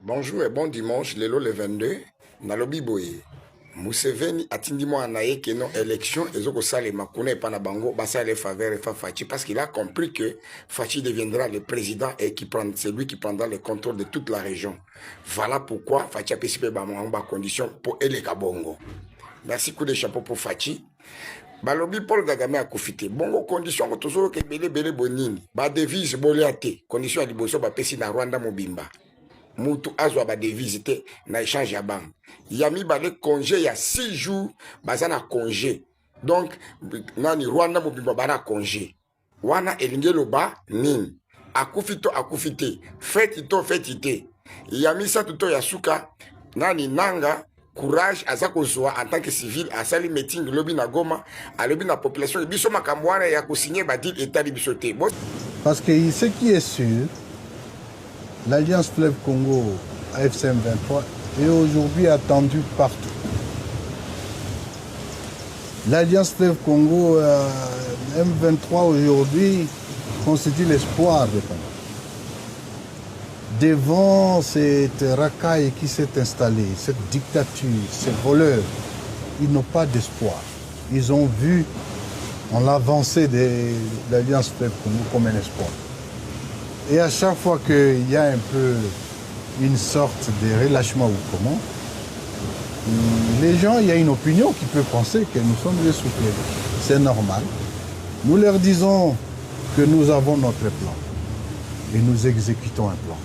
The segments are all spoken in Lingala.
Bonjour et bon dimanche, lelo le 22, nalobi boye. Museveni atindi mo anaye que non élection ezoko salema kuna pa na bango basa les faveurs fa Fachi parce qu'il a compris que Fachi deviendra le président et c'est lui qui prendra le contrôle de toute la région. Voilà pourquoi Fachi a participé ba condition pour eleka bongo. Merci coup de chapeau pour Fachi. Balobi Paul Kagame a profité. Bongo condition ko tozolo ke bele bonini. Ba devise boliate. Condition ya liboso ba pesi na Rwanda mobimba. Moutou azwa ba devise te na échange ya banque. Yami balé congé il y a 6 jours, bazana congé. Donc nani Rwanda mobimba bana congé. Wana elingelo ba nini. Akufite. Fetite. Yami sa tuto ya suka nani nanga courage à kozwa en tant que civil à sali meeting lobi na Goma à lobi na population biso makambwana ya ko signer ba deal état bisoté. Parce que ce qui est sûr, l'Alliance Fleuve Congo AFC M23 est aujourd'hui attendue partout. L'Alliance Fleuve Congo M23 aujourd'hui constitue l'espoir de Congo. Devant cette racaille qui s'est installée, cette dictature, ces voleurs, ils n'ont pas d'espoir. Ils ont vu en l'avancée de l'Alliance Fleuve Congo comme un espoir. Et à chaque fois qu'il y a un peu une sorte de relâchement ou comment, les gens, il y a une opinion qui peut penser que nous sommes des soufflés. C'est normal. Nous leur disons que nous avons notre plan et nous exécutons un plan.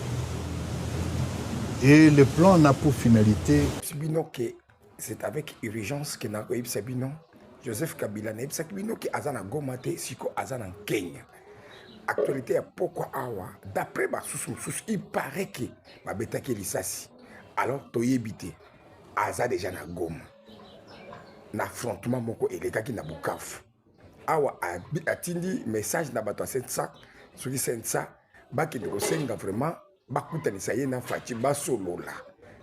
Et le plan n'a pour finalité... C'est avec urgence que Joseph Kabila n'a pas Azana Gomate, Siko Azana Kenya. Actualité à pourquoi awa d'après il paraît que ma bêta qui lisasi alors toyebité aza déjà na Goma na affrontement moko eleka ki na Bukavu awa atindi message na bato 700 sur 700 baki de kosenga vraiment bakutanisa ye na Fachi basolola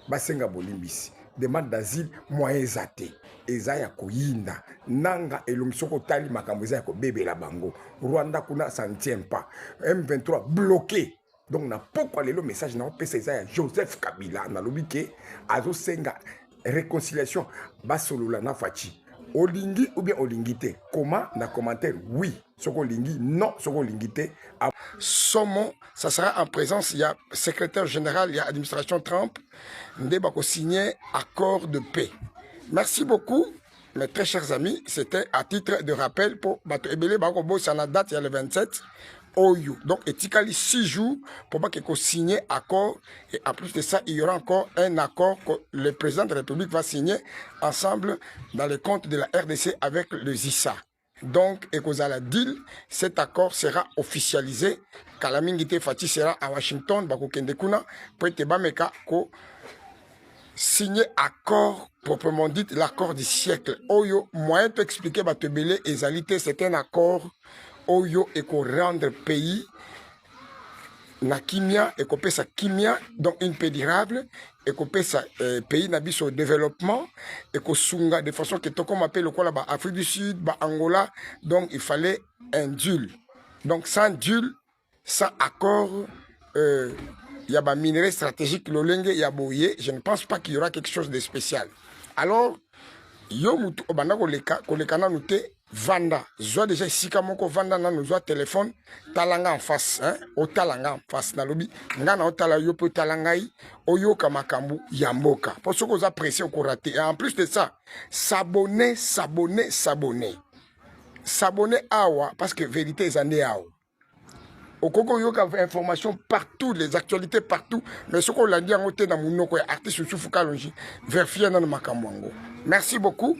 basenga bolimbisi demande d'asile moyens athées eza ya koyinda nanga elongisoko tali makambo eza ya kobebela bango Rwanda kuna ça ne tient pas M23 bloqué donc na pourquoi le message na opesa eza ya Joseph Kabila na lobi ke azo senga réconciliation basolola na Fachi olingi ou bien olingité comment na commentaire oui soko lingi non soko lingité Somo ça sera en présence il y a secrétaire général il y a administration Trump ndé bako signer accord de paix. Merci beaucoup mes très chers amis, c'était à titre de rappel pour bato ebele bako bossa na date il y a le 27 Oyo. Donc, etikali 6 jours pour pas qu'on signe accord. Et en plus de ça, il y aura encore un accord que le président de la République va signer ensemble dans le compte de la RDC avec le ZISA. Donc, Ekozala deal, cet accord sera officialisé. Kalamingite Fati sera à Washington, Bako Kendekuna, pour te bameka ko signer accord proprement dit l'accord du siècle. Oyo, moyen de expliquer Batebele et Zalité, c'est un accord. Oyo et qu'on rendre pays na kimia et qu'on sa kimia donc une paix durable et qu'on sa pays n'habite au développement et qu'on sunga de façon que tout comme appelle le quoi là-bas Afrique du Sud, bah Angola, donc il fallait un dul. Donc sans dul, sans accord, il y a bah minerai stratégique l'olenge y a boye, je ne pense pas qu'il y aura quelque chose de spécial. Alors yo mutu obanda ko leka na noté vanda zo déjà sika moko vanda na nous téléphone talanga en face hein o talanga en face na lobi ngana o tala yo po talangai oyo kamakambu yamboka pour ce qu'on a pressé ko raté et en plus de ça s'abonner awa parce que vérité est andé awa au Congo yo ka information partout les actualités partout mais ce qu'on l'a dit en côté dans monoko artiste Soufou Kalonji vérifier dans makamwango. Merci beaucoup.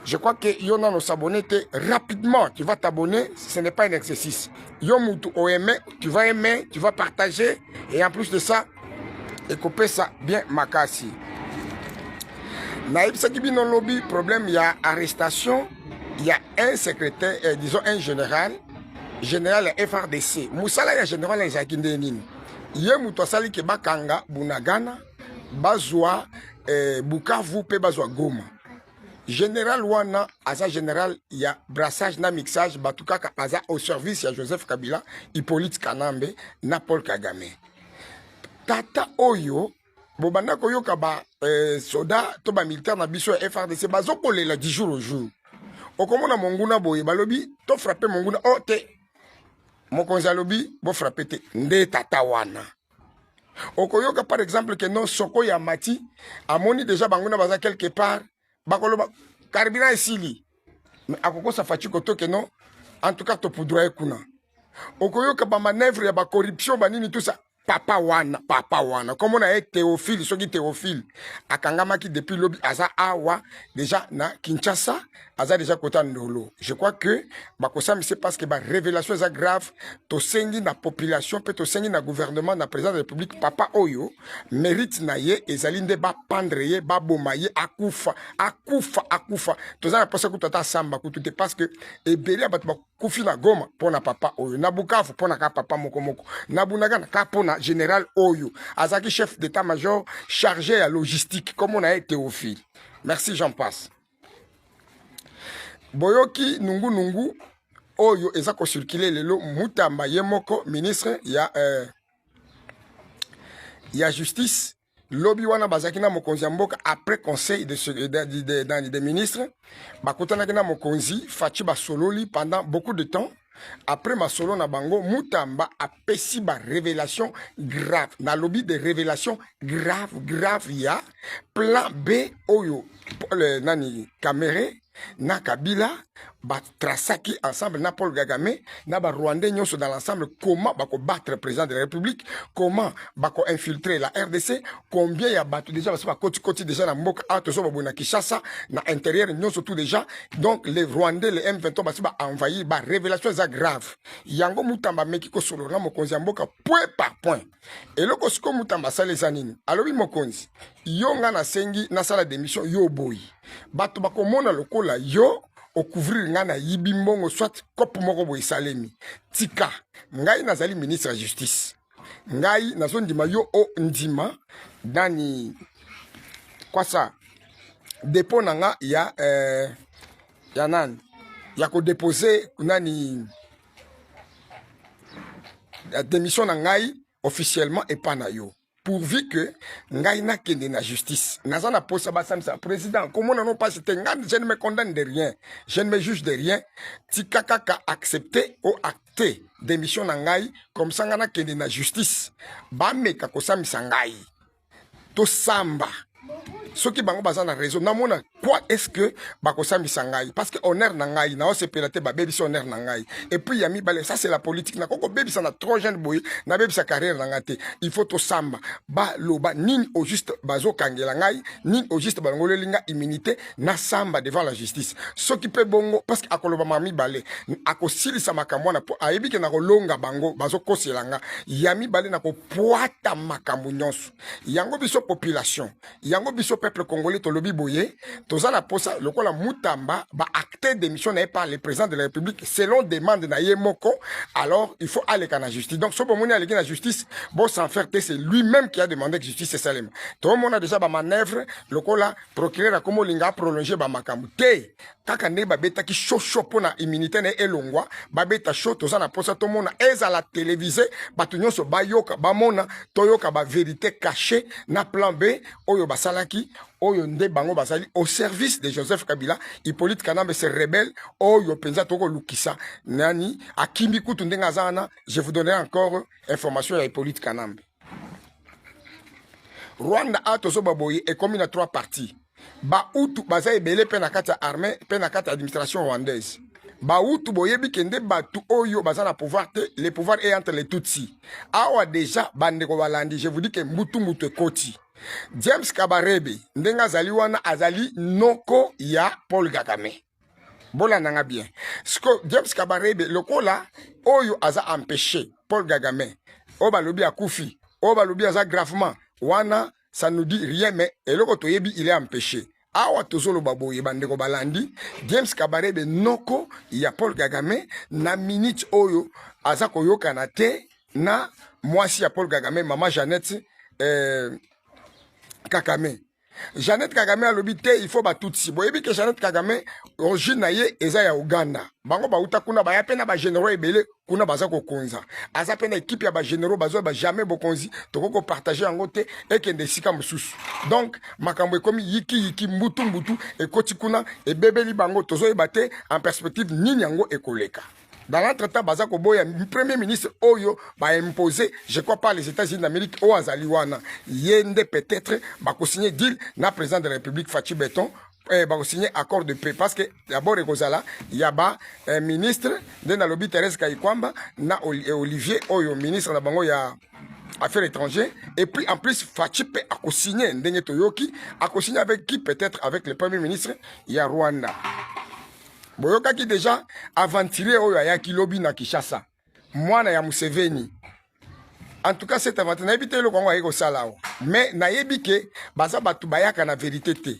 Je crois que yo na nos s'abonner rapidement, tu vas t'abonner, ce n'est pas un exercice. Yo mutu o aimer, tu vas partager et en plus de ça écoper ça bien makasi. Naïb Sakibi non lobby, problème il y a arrestation, il y a un secrétaire disons un général FRDC. Moussala ya général en Jakinde nini. Ye mutu asali ke bakanga Bunagana, bazwa Bukavu pe bazwa Goma. Général Wana, Aza général, il y a brassage, na mixage, Batuka Kapaza au service, il y a Joseph Kabila, Hippolyte Kanambe, na Paul Kagame. Tata Oyo, bobanda koyoka ba soda to ba militaire na biso ya FRDC bazokolela du jour au jour. Okomona monguna boye balobi to frapper monguna o te. Mokonzi alobi bo frapper te nde tata wana. Okoyoka par exemple que non soko ya mati amoni déjà banguna baza quelque part bakoloba carburant esili. Mais akoko sa fati koto que non en tout cas to poudroyer kuna. Okoyoka ba manœuvre ya ba corruption banini tout ça. Papa wana. Comme on a Théophile, soki Théophile, akangamaki depuis lobby aza awa, déjà na Kinshasa, aza déjà kotan ndolo. Je crois que, bakosa c'est parce que ba révélation est grave, to sengi na population, peut to sengi na gouvernement, na président de la République, papa oyo, mérite na ye, ezalinde ba pendre ye, ba bomaye, akufa. Toza na posa kutata samba kutute, parce que, ebele abatu ba kufi na Goma, pona papa oyo, na Bukavu, pona ka papa moko, na Bunaga, na ka pona général Oyo, Azaki chef d'état-major chargé à logistique, comme on a été au fil. Merci, j'en passe. Boyoki nungu Oyo ezako circuler lelo Mutamba Yemoko ministre ya justice lobby wana bazaki na mokonzi mboka après conseil des ministres bakotana na mokonzi Fachi Basololi pendant beaucoup de temps. Après ma solo na bango Mutamba a pesi ba révélation grave na lobby de révélation grave ya plan B oyo nani Kamere na Kabila ba trasaki ensemble na Paul Kagame na ba Rwandais nyonso dans l'ensemble comment bako battre le président de la République, comment bako infiltrer la RDC, combien ya batu déjà parce que koti déjà na mboka a tozo babona Kinshasa na intérieur nyonso tout déjà. Donc les Rwandais les M23 basi ba envahi ba révélation za grave yango Mutamba meki ko solo na mokonzi mboka point par point et loko siko Mutamba sale zanini alobi mokonzi yonga na sengi na sala démission yo boy batu bakomona lokola yo okouvrir ngana yibi mbongo soit kopo moko boy salemi tika ngai nazali ministre ya justice ngai nazo ndima yo o ndima dani kwa sa dépôt nanga ya nani ya ko déposer nani la démission na ngai officiellement et pas na yo pourvu que ngai na kende na justice nazana posa basamisa président comment non pas c'était ngai je ne me condamne de rien je ne me juge de rien tikaka accepter ou acter démission na ngai comme ça ngana kende na justice ba meka ko samisa ngai to samba ceux qui bango bazana raison namona quoi est-ce que bakosambi sangai parce que honneur nangai na ose pelate ba baby honneur nangai et puis yami balé ça c'est la politique na koko baby sana trop jeune boy na baby sa carrière nangate il faut to samba ba loba nin au juste bazo kangela ngai nin au juste balongolo linga immunité na samba devant la justice ceux qui peut bongo parce que akoloba mami balé akosilisa makambo na po ayebi ke na kolonga bango bazo koselanga yami balé na ko poata makambo nyonso yango biso population yango biso peuple congolais to lobi boye toza na posa lokola Mutamba ba acter démission par le président de la République selon demande na yemoko alors il faut aller à la justice donc so bomoni aller à la justice bon sans faire c'est lui-même qui a demandé que justice salem tout le monde a déjà ba manœuvre lokola procureur comme linga prolonger ba makambu te kaka ne ba beta ki chocho pona immunité na elongwa ba beta show toza na posa to mona eza la télévisée batu nyonso bayoka ba mona toyoka ba vérité cachée na plan B oyo basalaki oyo nde bango basali au service de Joseph Kabila Hippolyte Kanambe se rebelle oyo penza toko lukisa nani akimbi kutu ndenga zana je vous donnerai encore information ya Hippolyte Kanambe. Rwanda a tozo baboye et comme il a 3 parties ba utu baza ebele pe na kati ya armée pe na kati ya administration rwandaise ba utu boyebi kende batu oyo baza na pouvoir te le pouvoir est entre les Tutsi awa déjà bandeko balandi je vous dis que mutu ekoti James Kabarebe ndenga azali wana azali noko ya Paul Kagame bola nanga bien sko James Kabarebe lokola oyo aza empêché Paul Kagame o balobi akufi o balobi aza gravement wana ça nous dit rien mais eloko toyebi il est empêché awa tozolo baboye bandeko balandi James Kabarebe noko ya Paul Kagame na minute oyo aza koyokana te na mwasi ya Paul Kagame mama Jeannette Kakame Jeannette Kagame alobi te il faut ba tutsi. Boyebi que Jeannette Kagame origine na ye eza ya Uganda. Bango ba uta kuna ba ya pena ba généraux ebele kuna baza ko konza. Aza pena équipe ya ba généraux bazo ba jamais bokonzi toko partager en côté et kende sika mususu. Donc makambo ekomi yiki mbutu e koti kuna e bebeli bango tozo ebate en perspective nini yango ekoleka. Dans l'entretemps, Bazako Boya, premier ministre Oyo, va imposer, je crois pas les États-Unis d'Amérique, au Azaliwana, Yende peut-être, va signer deal, na président de la République, Fachi Beton, va signer accord de paix. Parce que d'abord, il y a un ministre, de la lobby Thérèse Kayikwamba, na Olivier Oyo, ministre de Bango, il y a Affaires étrangères, et puis en plus, Fachi Pe a signé Ndenge Toyoki, a signé avec qui peut-être avec le premier ministre, il y a Rwanda. Boyoka qui déjà aventuré oyo ayaki lobi na Kinshasa. Mwana ya Museveni. En tout cas, cette aventure n'a évité le Congo ayeko salao. Mais na yebi ke baza batu bayaka na vérité te.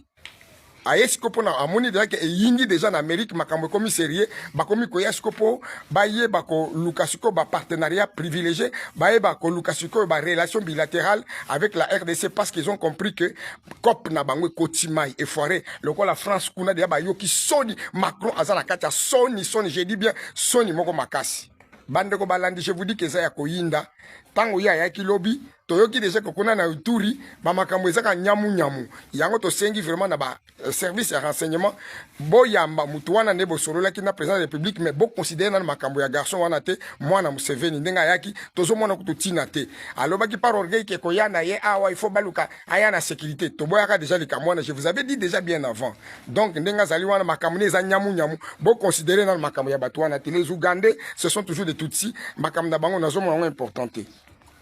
Ayesiko pona amoni déjà que yingi déjà en Amérique makambo komi sérieux, ba komi ko yaskopo, ba ye ba ko lukasuko ba partenariat privilégié, ba ye ba ko lukasuko ba relation bilatérale avec la RDC parce qu'ils ont compris que COP na bango kotimai et foiré. Le quoi la France kuna déjà ba yoki soni Macron azana kacha soni j'ai dit bien soni moko makasi. Bande ko balandi je vous dis que ça ya koyinda tango ya yaki lobby toyoki déjà ko kuna na uturi ba makambo ezaka nyamu yango to sengi vraiment na ba service ya renseignement boyamba mutu wana ne bo solola ki na président de la République mais bo considérer na makambo ya garçon wana te mwana Museveni ndenga yaki tozo mona kutu tina te aloba ki par orgueil ke ko yana ye awa il faut baluka aya na sécurité to boyaka déjà les kamwana je vous avais dit déjà bien avant donc ndenga zali wana makambo ne za nyamu bo considérer na makambo ya batu wana te les Ougandais ce sont toujours des Tutsis makambo na bango nazo mona importante.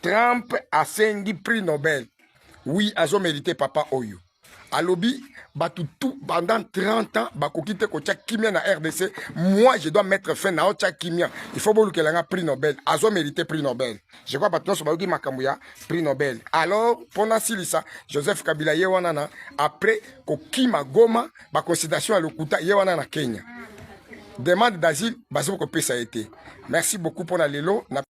Trump a sengi prix Nobel. Oui, azo mérité papa Oyo. A lobby, tout pendant 30 ans, bakokite ko tcha kimia na RDC. Moi, je dois mettre fin na tcha kimia. Il faut bolu que la prix Nobel. Azo mérité prix Nobel. Je crois pas so baoki makambuya prix Nobel. Alors, pendant silisa, Joseph Kabila yewanana après ko kima Goma, ba considération à l'okuta yewana na Kenya. Demande d'asile, bazo ko pesa été. Merci beaucoup pour la lelo.